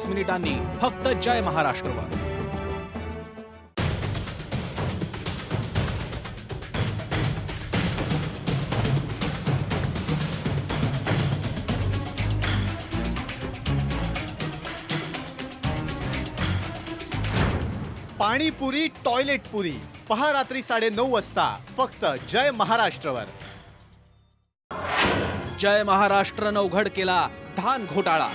45 मिनिटांनी फक्त जय महाराष्ट्रवर। पाणीपुरी टॉयलेट पुरी पहा रात्री 9:30 वाजता फक्त जय महाराष्ट्रवर। जय महाराष्ट्रनं उघड केला धान घोटाळा।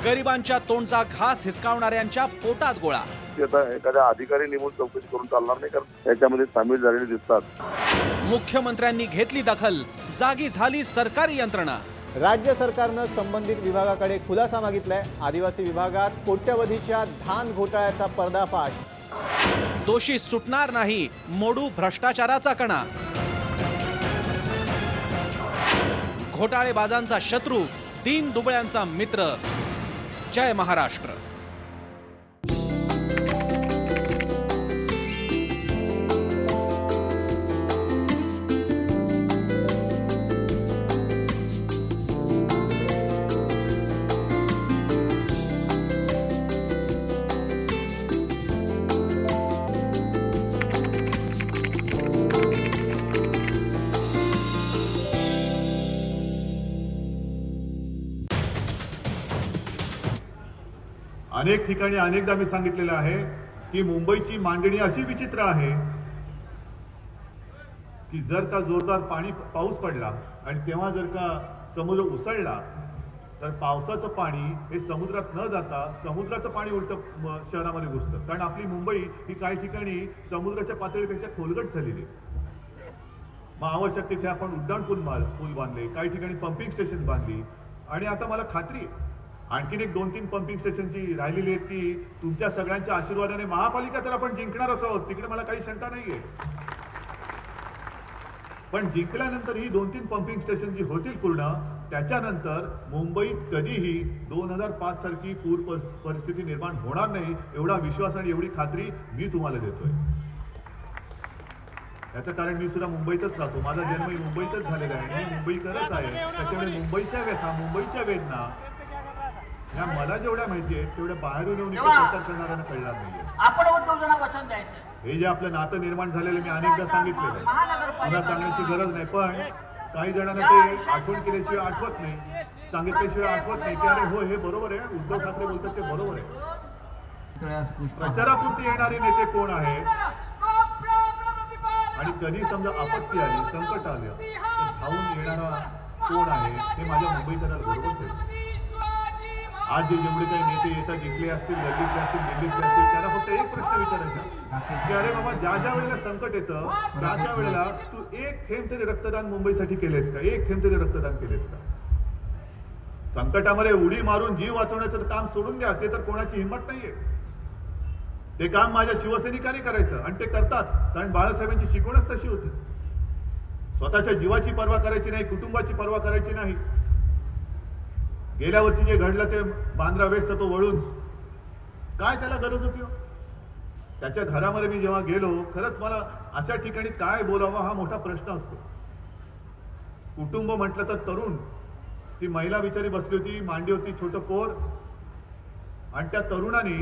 गरिबांच्या तोंडचा घास हिसकावणाऱ्यांच्या पोटात गोळा। एखाद्या अधिकारी नेमून चौकशी करून चालणार नाही, कारण त्याच्यामध्ये सामील झालेले दिसतात। मुख्यमंत्र्यांनी घेतली दखल, जागी झाली सरकारी यंत्रणा। राज्य सरकारनं संबंधित विभागाकडे खुलासा मागितलाय। आदिवासी विभागात कोट्यवधीच्या धान घोटाळ्याचा पर्दाफाश। दोषी सुटणार नाही, मोडू भ्रष्टाचाराचा कणा। घोटाळेबाजांचा शत्रू, दीन दुबळ्यांचा मित्र। जय महाराष्ट्र। अनेक ठिकाणी अनेकदा मी सांगितलेलं आहे की मुंबईची मांडणी अशी विचित्र आहे की जर का जोरदार पाऊस पडला आणि तेव्हा जर का समुद्र उसळला तर पावसाचं पाणी हे समुद्रात न जाता समुद्राचं पाणी उलटं शहरामध्ये घुसतं। कारण आपली मुंबई ही काही ठिकाणी समुद्राच्या पातळीपेक्षा खोलगट झालेली आहे। मग आवश्यक तिथे आपण उड्डाण पूल बांधले, काही ठिकाणी पंपिंग स्टेशन बांधली आणि आता मला खात्री आहे आणखीन एक 2-3 पंपिंग स्टेशनची राहिलेली आहेत की तुमच्या सगळ्यांच्या आशीर्वादाने महापालिका तर आपण जिंकणार आहोत, तिकडे मला काही शंका नाहीये। पण जिंकल्यानंतर ही 2-3 पंपिंग स्टेशन जी होतील पूर्ण, त्याच्यानंतर मुंबईत कधीही 2005 सारखी पूर परिस्थिती निर्माण होणार नाही, एवढा विश्वास आणि एवढी खात्री मी तुम्हाला देतोय। याचं कारण मी सुद्धा मुंबईतच राहतो, माझा जन्मही मुंबईतच झालेला आहे, मी मुंबईकरच आहे। त्याच्यामुळे मुंबईच्या व्यथा, मुंबईच्या वेदना या मला जेवढ्या माहिती आहे तेवढ्या बाहेरून येऊन इथे प्रचार करणाऱ्यांना कळणार नाहीये। आपण उद्योगांना वचन द्यायचं, हे जे आपलं नातं निर्माण झालेलं मी अनेकदा सांगितलेलं आहे, पुन्हा सांगण्याची गरज नाही। पण काही जणांना ते आठवण केल्याशिवाय आठवत नाही, सांगितल्याशिवाय आठवत नाही की अरे हो हे बरोबर आहे, उद्धव ठाकरे बोलतात ते बरोबर आहे। प्रचारापुरती येणारे नेते कोण आहेत आणि कधी समजा आपत्ती आली, संकट आलं तर धावून येणारा कोण आहे हे माझ्या मुंबईकरांना बरोबर कळतं। आज जे जेवढे काही नेते येतात, जिंकले असतील, गल्लीतले असतील, दिल्लीतले असतील, त्यांना फक्त एक प्रश्न विचारायचा की अरे बाबा ज्या वेळेला संकट येतं त्या वेळेला तू एक थेंब तरी रक्तदान मुंबईसाठी केलेस का, एक थेंब तरी रक्तदान केलेस का? संकटामध्ये उडी मारून जीव वाचवण्याचं काम सोडून द्या, ते तर कोणाची हिंमत नाहीये। ते काम माझ्या शिवसैनिकांनी करायचं आणि ते करतात, कारण बाळासाहेबांची शिकवणच तशी होती। स्वतःच्या जीवाची पर्वा करायची नाही, कुटुंबाची पर्वा करायची नाही। गेल्या वर्षी जे घडलं ते बांद्रा वेस्ट तो वळून काय त्याला गरज होती? त्याच्या घरामध्ये मी जेव्हा गेलो, खरंच मला अशा ठिकाणी काय बोलावं हा मोठा प्रश्न असतो। कुटुंब म्हटलं तर तरुण, ती महिला बिचारी बसली होती, मांडी होती, छोटं पोर, आणि त्या तरुणाने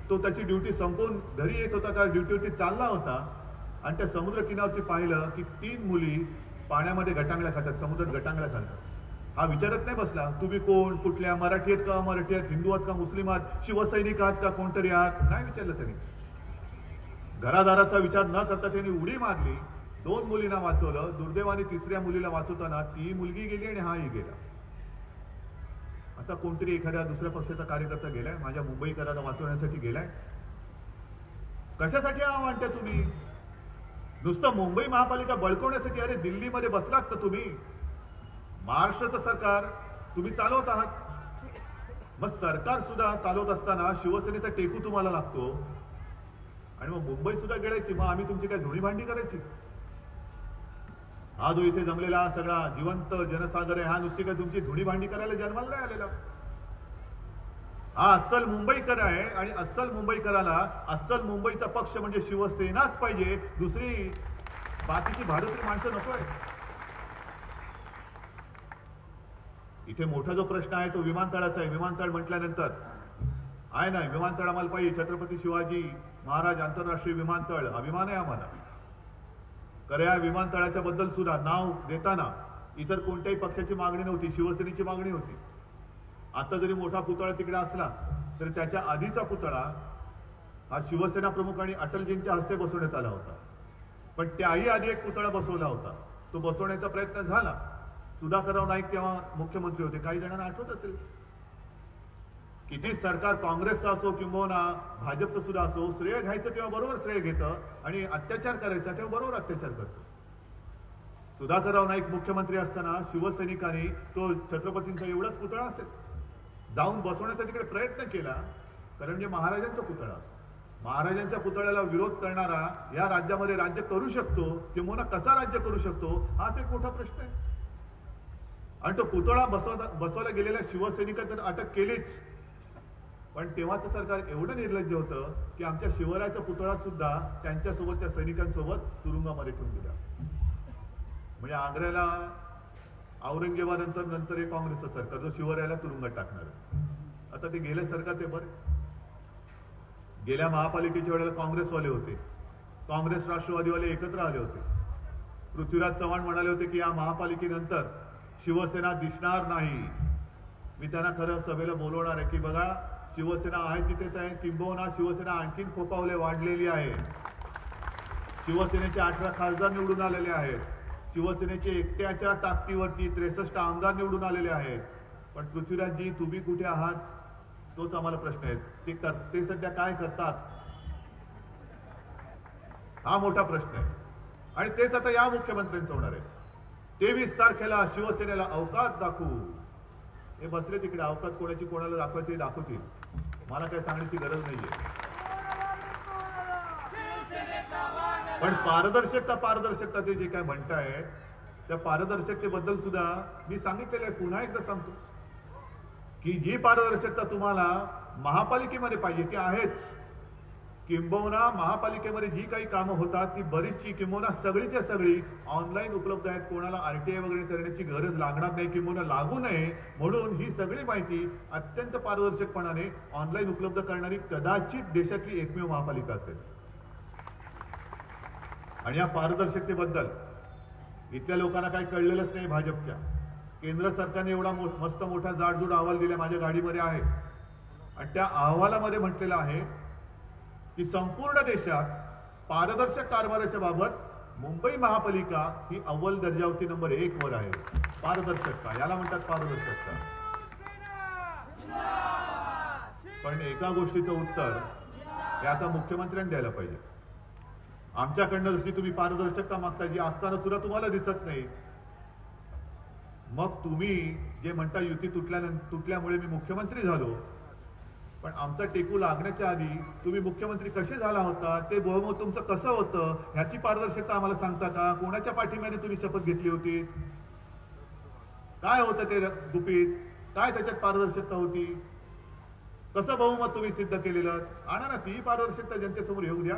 तो त्याची ड्युटी संपवून घरी येत होता का ड्युटीवरती चालला होता आणि त्या समुद्र किनाऱ्यावरती पाहिलं की 3 मुली पाण्यामध्ये गटांगळ्या खातात, समुद्रात गटांगळ्या खातात। हा विचारत नाही बसला तुम्ही कोण, कुठल्या, मराठी आहेत का अमराठी आहेत, हिंदू आहात का मुस्लिम आहात, शिवसैनिक आहात का कोणतरी आहात, नाही विचारलं त्यांनी। घरादाराचा विचार न करता त्यांनी उडी मारली, 2 मुलींना वाचवलं। दुर्दैवाने 3ऱ्या मुलीला वाचवताना ती मुलगी गेली आणि हाही गेला। असा कोणतरी एखाद्या दुसऱ्या पक्षाचा कार्यकर्ता गेलाय, माझ्या मुंबईकरांना वाचवण्यासाठी गेलाय? कशासाठी म्हणता तुम्ही? नुसतं मुंबई महापालिका बळकवण्यासाठी? अरे दिल्लीमध्ये बसलात तर तुम्ही, महाराष्ट्राचं सरकार तुम्ही चालवत आहात, मग सरकार सुद्धा चालवत असताना शिवसेनेचा टेकू तुम्हाला लागतो आणि मग मुंबई सुद्धा गिळायची, मग आम्ही तुमची काय धुणी भांडी करायची? हा जो इथे जमलेला सगळा जिवंत जनसागर आहे, हा नुसती काय तुमची धुणी भांडी करायला जन्माला नाही आलेला। हा अस्सल मुंबईकर आहे आणि अस्सल मुंबईकराला अस्सल मुंबईचा पक्ष म्हणजे शिवसेनाच पाहिजे, दुसरी बाकीची भाडोत्री माणसं नकोय। इथे मोठा जो प्रश्न आहे तो विमानतळाचा आहे. विमानतळ म्हटल्यानंतर आहे ना, विमानतळ आम्हाला पाहिजे. छत्रपती शिवाजी महाराज आंतरराष्ट्रीय विमानतळ अभिमान आहे आम्हाला. खरं या विमानतळाच्या बद्दल सुद्धा नाव देताना इतर कोणत्याही पक्षाची मागणी नव्हती, शिवसेनेची मागणी होती. आता जरी मोठा पुतळा तिकडे असला तरी त्याच्या आधीचा पुतळा हा शिवसेना प्रमुख आणि अटलजींच्या हस्ते बसवण्यात आला होता. पण त्याही आधी एक पुतळा बसवला होता. तो बसवण्याचा प्रयत्न झाला. सुधाकरराव नाईक तेव्हा मुख्यमंत्री होते. काही जणांना आठवत असेल. किती सरकार काँग्रेसचं असो किंवा भाजपचं सुद्धा असो, श्रेय घ्यायचं तेव्हा बरोबर श्रेय घेतं आणि अत्याचार करायचा तेव्हा बरोबर अत्याचार करतं. सुधाकरराव नाईक मुख्यमंत्री असताना शिवसैनिकांनी तो छत्रपतींचा एवढाच पुतळा असेल जाऊन बसवण्याचा तिकडे प्रयत्न केला. कारण म्हणजे महाराजांचा पुतळा, महाराजांच्या पुतळ्याला विरोध करणारा या राज्यामध्ये राज्य करू शकतो किंवा कसा राज्य करू शकतो, हाच एक मोठा प्रश्न आहे. आणि तो पुतळा बसवला गेलेल्या शिवसैनिकांनी तर अटक केलीच. पण तेव्हाचं सरकार एवढं निर्लज्ज होतं की आमच्या शिवरायाचा पुतळा सुद्धा त्यांच्यासोबतच्या सैनिकांसोबत तुरुंगामध्ये ठेवून दिला. म्हणजे आग्र्याला औरंगजेबानंतर हे काँग्रेसचं सरकार जो शिवरायाला तुरुंगात टाकणार. आता ते गेले सरकार ते बरे. गेल्या महापालिकेच्या वेळेला काँग्रेसवाले होते, काँग्रेस राष्ट्रवादीवाले एकत्र आले होते. पृथ्वीराज चव्हाण म्हणाले होते की या महापालिकेनंतर शिवसेना दिसणार नाही. मी त्यांना खरं सभेला बोलवणार आहे की बघा, शिवसेना आहे तिथेच आहे, किंबहुना शिवसेना आणखीन खोपावले वाढलेली आहे. शिवसेनेचे 18 खासदार निवडून आलेले आहेत. शिवसेनेचे एकट्याच्या ताकदीवरती 63 आमदार निवडून आलेले आहेत. पण पृथ्वीराजजी तुम्ही कुठे आहात, तोच आम्हाला प्रश्न आहे. ते सध्या काय करतात, हा मोठा प्रश्न आहे. आणि तेच आता या मुख्यमंत्र्यांचं होणार आहे. 23 तारखेला शिवसेनेला अवकाश दाखवू. हे बसले तिकडे, अवकाश कोणाची कोणाला दाखवायचे दाखवतील. मला काही सांगण्याची गरज नाहीये. पण पारदर्शकता ते जे काय म्हणताय त्या पारदर्शकतेबद्दल सुद्धा मी सांगितलेलं आहे. पुन्हा एकदा सांगतो की जी पारदर्शकता तुम्हाला महापालिकेमध्ये पाहिजे ती आहेच. किंबहुना महापालिकेमध्ये जी काही कामं होतात ती बरीचशी किंबहुना सगळीच्या सगळी ऑनलाईन उपलब्ध आहेत. कोणाला RTI वगैरे करण्याची गरज लागणार नाही किंबहुना लागू नये म्हणून ही सगळी माहिती अत्यंत पारदर्शकपणाने ऑनलाईन उपलब्ध करणारी कदाचित देशातली एकमेव महापालिका असेल. आणि या पारदर्शकतेबद्दल इथल्या लोकांना काही कळलेलंच नाही. भाजपच्या केंद्र सरकारने एवढा मस्त मोठा जाडजूड अहवाल दिला, माझ्या गाडीमध्ये आहे. आणि त्या अहवालामध्ये म्हटलेलं आहे की संपूर्ण देशात पारदर्शक कारभाराच्या बाबत मुंबई महापालिका ही अव्वल दर्जावरती नंबर 1 वर आहे. पारदर्शकता याला म्हणतात पारदर्शकता. पण एका गोष्टीचं उत्तर हे आता मुख्यमंत्र्यांनी द्यायला पाहिजे. आमच्याकडनं जशी तुम्ही पारदर्शकता मागता जी असताना सुद्धा तुम्हाला दिसत नाही, मग तुम्ही जे म्हणता युती तुटल्यामुळे मी मुख्यमंत्री झालो, पण आमचा टेकू लागण्याच्या आधी तुम्ही मुख्यमंत्री कसे झाला होता, ते बहुमत तुमचं कसं होतं, ह्याची पारदर्शकता आम्हाला सांगता का? कोणाच्या पाठिंब्याने तुम्ही शपथ घेतली होती? काय होतं ते गुपित? काय त्याच्यात पारदर्शकता होती? कसं बहुमत तुम्ही सिद्ध केलेलं? आणा ना ती पारदर्शकता जनतेसमोर येऊ द्या.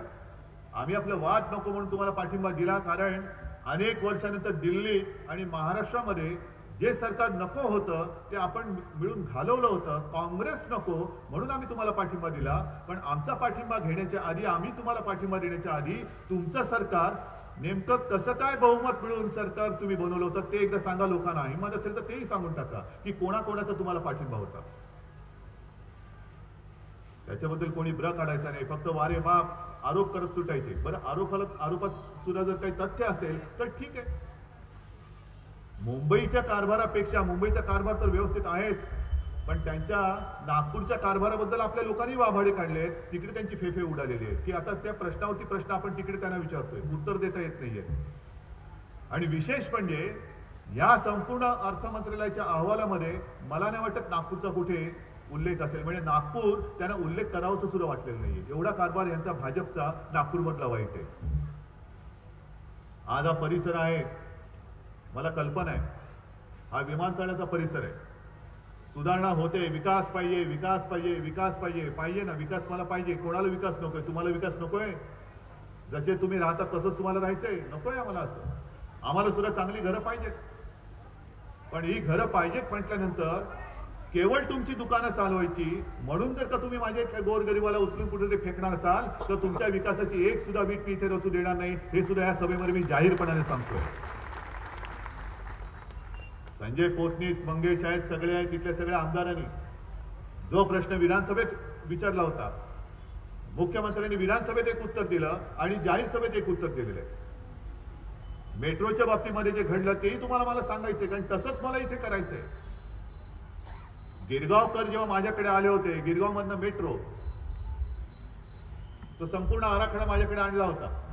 आम्ही आपलं वाद नको म्हणून तुम्हाला पाठिंबा दिला, कारण अनेक वर्षानंतर दिल्ली आणि महाराष्ट्रामध्ये जे सरकार नको होतं ते आपण मिळून घालवलं होतं. काँग्रेस नको म्हणून आम्ही तुम्हाला पाठिंबा दिला. पण आमचा पाठिंबा घेण्याच्या आधी, आम्ही तुम्हाला पाठिंबा देण्याच्या आधी तुमचं सरकार नेमकं कसं काय बहुमत मिळून सरकार तुम्ही बनवलं होतं ते एकदा सांगा लोकांना. हिंमत असेल तर तेही सांगून टाका की कोणाकोणाचा तुम्हाला पाठिंबा होता. त्याच्याबद्दल कोणी ब्र काढायचा नाही, फक्त वारे बाप आरोप करत सुटायचे. बरं, आरोपात सुद्धा जर काही तथ्य असेल तर ठीक आहे. मुंबईच्या कारभारापेक्षा मुंबईचा कारभार तर व्यवस्थित आहेच, पण त्यांच्या नागपूरच्या कारभाराबद्दल आपल्या लोकांनी वाभाडे काढले आहेत. तिकडे त्यांची फेफे उडालेली आहेत की आता त्या प्रश्नावरती प्रश्न आपण तिकडे त्यांना विचारतोय, उत्तर देता येत नाहीये. आणि विशेष म्हणजे या संपूर्ण अर्थ मंत्रालयाच्या अहवालामध्ये मला नाही वाटत नागपूरचा कुठे उल्लेख असेल. म्हणजे नागपूर त्यांना उल्लेख करावाचं सुद्धा वाटलेलं नाहीये. एवढा कारभार यांचा भाजपचा नागपूरमधला वाईट आहे. आज हा परिसर आहे, मला कल्पना आहे, हा विमानतळाचा परिसर आहे. सुधारणा होते, विकास पाहिजे, विकास पाहिजे, विकास पाहिजे. पाहिजे ना विकास, मला पाहिजे. कोणाला विकास नकोय? तुम्हाला विकास नकोय? जसे तुम्ही राहता तसंच तुम्हाला राहायचंय? नकोय आम्हाला असं. आम्हाला सुद्धा चांगली घरं पाहिजेत. पण ही घरं पाहिजेत म्हटल्यानंतर केवळ तुमची दुकानं चालवायची म्हणून जर का तुम्ही माझ्या गोरगरीबाला उचलून कुठेतरी फेकणार असाल तर तुमच्या विकासाची एक सुद्धा वीट मी इथे रचू देणार नाही, हे सुद्धा या सभेमध्ये मी जाहीरपणाने सांगतोय. संजय पोतनीस, मंगेश आहेत, सगळे आहेत, तिथल्या सगळ्या आमदारांनी जो प्रश्न विधानसभेत विचारला होता, मुख्यमंत्र्यांनी विधानसभेत एक उत्तर दिलं आणि जाहीर सभेत एक उत्तर दिलेलं आहे. मेट्रोच्या बाबतीमध्ये जे घडलं तेही तुम्हाला मला सांगायचंय, कारण तसंच मला इथे करायचंय. गिरगावकर जेव्हा माझ्याकडे आले होते, गिरगाव मधनं मेट्रो, तो संपूर्ण आराखडा माझ्याकडे आणला होता.